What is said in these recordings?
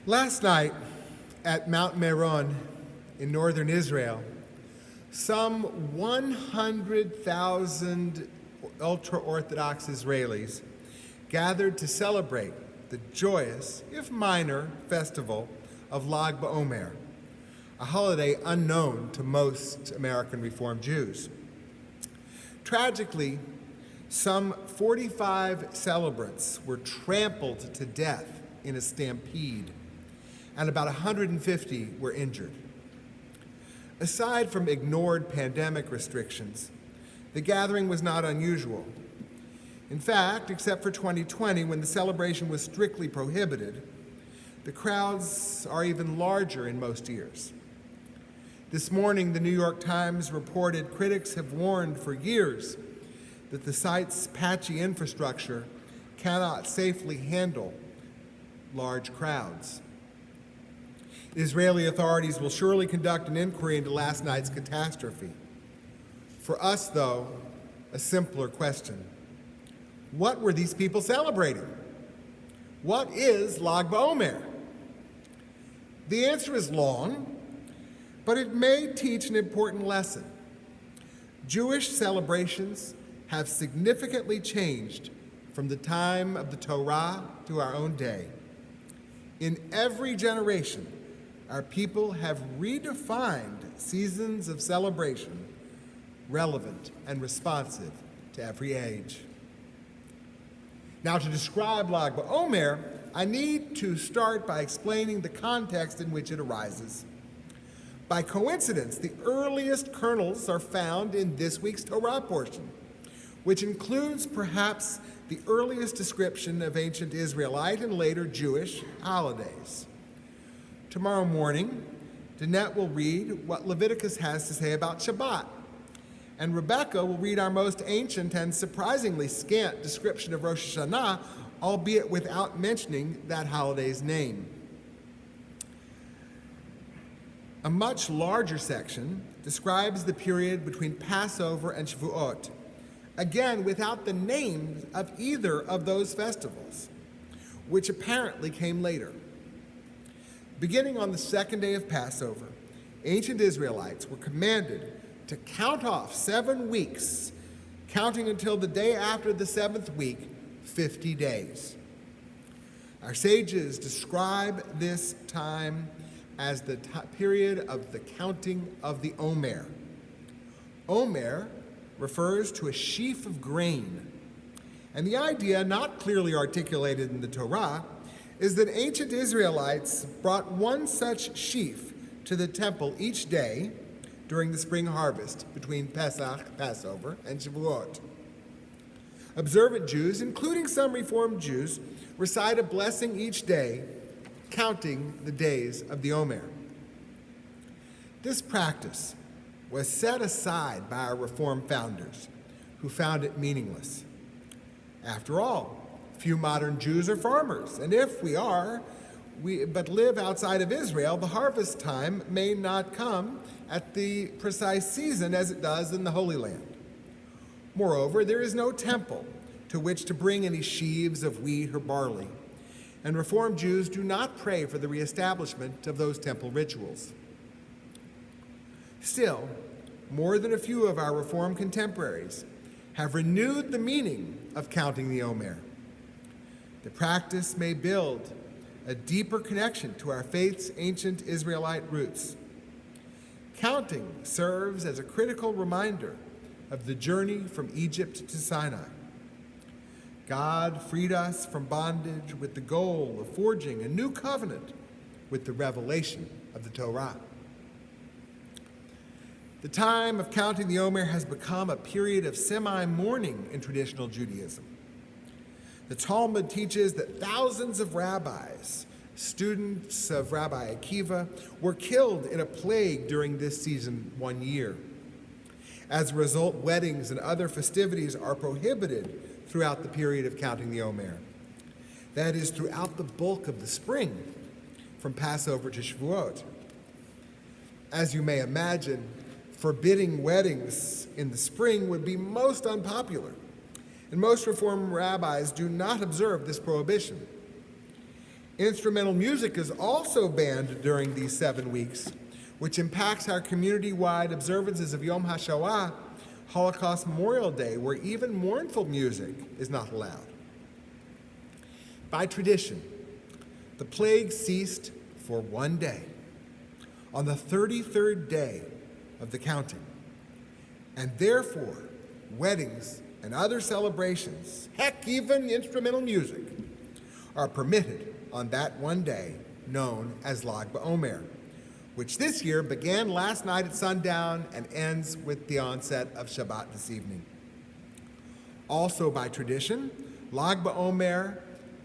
Last night at Mount Meron in northern Israel, some 100,000 ultra-Orthodox Israelis gathered to celebrate the joyous, if minor, festival of Lag BaOmer, a holiday unknown to most American Reform Jews. Tragically, some 45 celebrants were trampled to death in a stampede, and about 150 were injured. Aside from ignored pandemic restrictions, the gathering was not unusual. In fact, except for 2020, when the celebration was strictly prohibited, the crowds are even larger in most years. This morning, the New York Times reported critics have warned for years that the site's patchy infrastructure cannot safely handle large crowds. Israeli authorities will surely conduct an inquiry into last night's catastrophe. For us, though, a simpler question. What were these people celebrating? What is Lag BaOmer? The answer is long, but it may teach an important lesson. Jewish celebrations have significantly changed from the time of the Torah to our own day. In every generation, our people have redefined seasons of celebration relevant and responsive to every age. Now, to describe Lag BaOmer, I need to start by explaining the context in which it arises. By coincidence, the earliest kernels are found in this week's Torah portion, which includes perhaps the earliest description of ancient Israelite and later Jewish holidays. Tomorrow morning, Danette will read what Leviticus has to say about Shabbat, and Rebecca will read our most ancient and surprisingly scant description of Rosh Hashanah, albeit without mentioning that holiday's name. A much larger section describes the period between Passover and Shavuot, again without the names of either of those festivals, which apparently came later. Beginning on the second day of Passover, ancient Israelites were commanded to count off 7 weeks, counting until the day after the 7th week, 50 days. Our sages describe this time as the period of the counting of the Omer. Omer refers to a sheaf of grain, and the idea, not clearly articulated in the Torah, is that ancient Israelites brought one such sheaf to the temple each day during the spring harvest between Pesach, Passover, and Shavuot. Observant Jews, including some Reformed Jews, recite a blessing each day, counting the days of the Omer. This practice was set aside by our Reformed founders, who found it meaningless. After all, few modern Jews are farmers, and if we are, but live outside of Israel, the harvest time may not come at the precise season as it does in the Holy Land. Moreover, there is no temple to which to bring any sheaves of wheat or barley, and Reformed Jews do not pray for the reestablishment of those temple rituals. Still, more than a few of our Reformed contemporaries have renewed the meaning of counting the Omer. The practice may build a deeper connection to our faith's ancient Israelite roots. Counting serves as a critical reminder of the journey from Egypt to Sinai. God freed us from bondage with the goal of forging a new covenant with the revelation of the Torah. The time of counting the Omer has become a period of semi-mourning in traditional Judaism. The Talmud teaches that thousands of rabbis, students of Rabbi Akiva, were killed in a plague during this season one year. As a result, weddings and other festivities are prohibited throughout the period of counting the Omer. That is, throughout the bulk of the spring, from Passover to Shavuot. As you may imagine, forbidding weddings in the spring would be most unpopular, and most Reform rabbis do not observe this prohibition. Instrumental music is also banned during these 7 weeks, which impacts our community-wide observances of Yom HaShoah, Holocaust Memorial Day, where even mournful music is not allowed. By tradition, the plague ceased for 1 day, on the 33rd day of the counting, and therefore weddings and other celebrations, heck, even instrumental music, are permitted on that 1 day known as Lag BaOmer, which this year began last night at sundown and ends with the onset of Shabbat this evening. Also by tradition, Lag BaOmer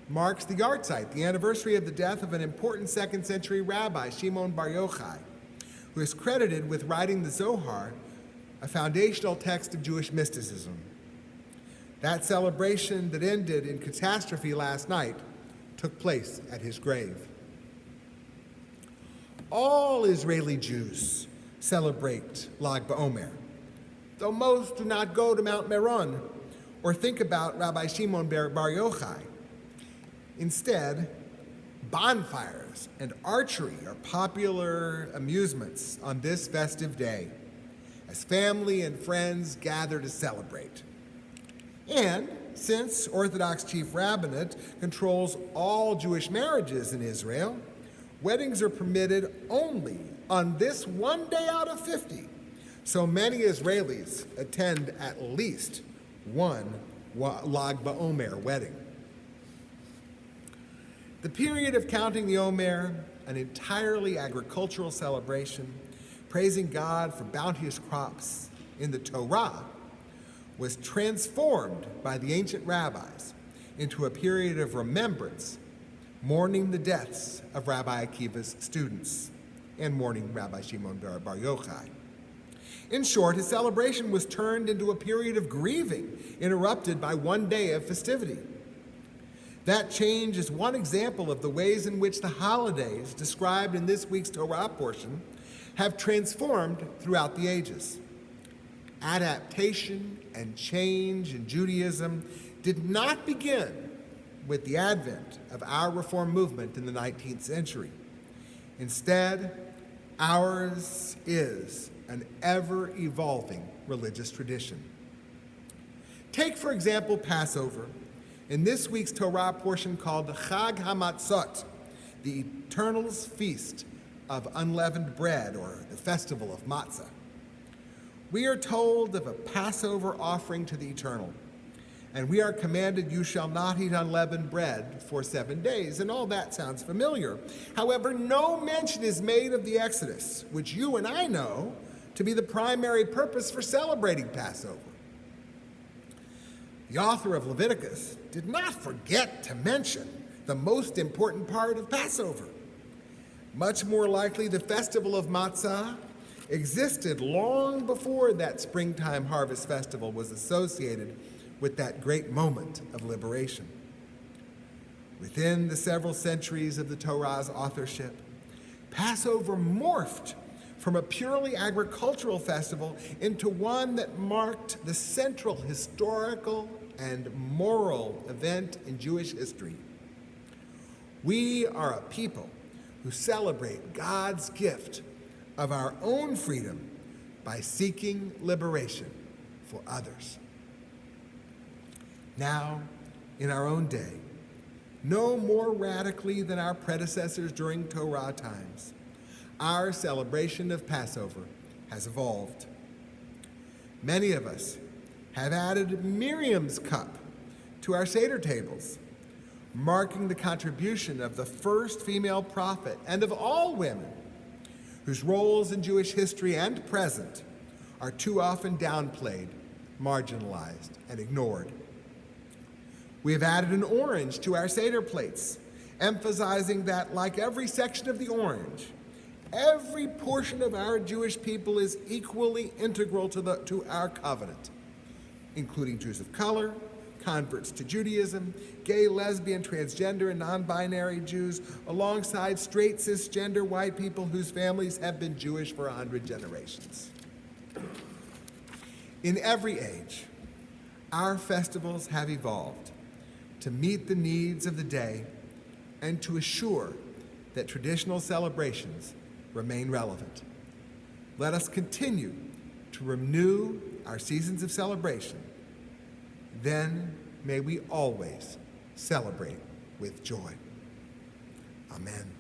marks the yahrzeit, the anniversary of the death of an important 2nd century rabbi, Shimon Bar Yochai, who is credited with writing the Zohar, a foundational text of Jewish mysticism. That celebration that ended in catastrophe last night took place at his grave. All Israeli Jews celebrate Lag BaOmer, though most do not go to Mount Meron or think about Rabbi Shimon Bar Yochai. Instead, bonfires and archery are popular amusements on this festive day, as family and friends gather to celebrate. And since Orthodox Chief Rabbinate controls all Jewish marriages in Israel, weddings are permitted only on this 1 day out of 50. So many Israelis attend at least one Lag BaOmer wedding. The period of counting the Omer, an entirely agricultural celebration, praising God for bounteous crops in the Torah, was transformed by the ancient rabbis into a period of remembrance, mourning the deaths of Rabbi Akiva's students and mourning Rabbi Shimon Bar Yochai. In short, his celebration was turned into a period of grieving, interrupted by 1 day of festivity. That change is one example of the ways in which the holidays described in this week's Torah portion have transformed throughout the ages. Adaptation and change in Judaism did not begin with the advent of our Reform movement in the 19th century. Instead, ours is an ever-evolving religious tradition. Take, for example, Passover, in this week's Torah portion called the Chag HaMatzot, the Eternal's Feast of Unleavened Bread, or the Festival of Matzah. We are told of a Passover offering to the Eternal, and we are commanded, "You shall not eat unleavened bread for 7 days," and all that sounds familiar. However, no mention is made of the Exodus, which you and I know to be the primary purpose for celebrating Passover. The author of Leviticus did not forget to mention the most important part of Passover. Much more likely, the festival of Matzah existed long before that springtime harvest festival was associated with that great moment of liberation. Within the several centuries of the Torah's authorship, Passover morphed from a purely agricultural festival into one that marked the central historical and moral event in Jewish history. We are a people who celebrate God's gift of our own freedom by seeking liberation for others. Now, in our own day, no more radically than our predecessors during Torah times, our celebration of Passover has evolved. Many of us have added Miriam's cup to our Seder tables, marking the contribution of the first female prophet and of all women, whose roles in Jewish history and present are too often downplayed, marginalized, and ignored. We have added an orange to our Seder plates, emphasizing that, like every section of the orange, every portion of our Jewish people is equally integral to our covenant, including Jews of color, converts to Judaism, gay, lesbian, transgender, and non-binary Jews, alongside straight, cisgender white people whose families have been Jewish for 100 generations. In every age, our festivals have evolved to meet the needs of the day and to assure that traditional celebrations remain relevant. Let us continue to renew our seasons of celebration. Then may we always celebrate with joy. Amen.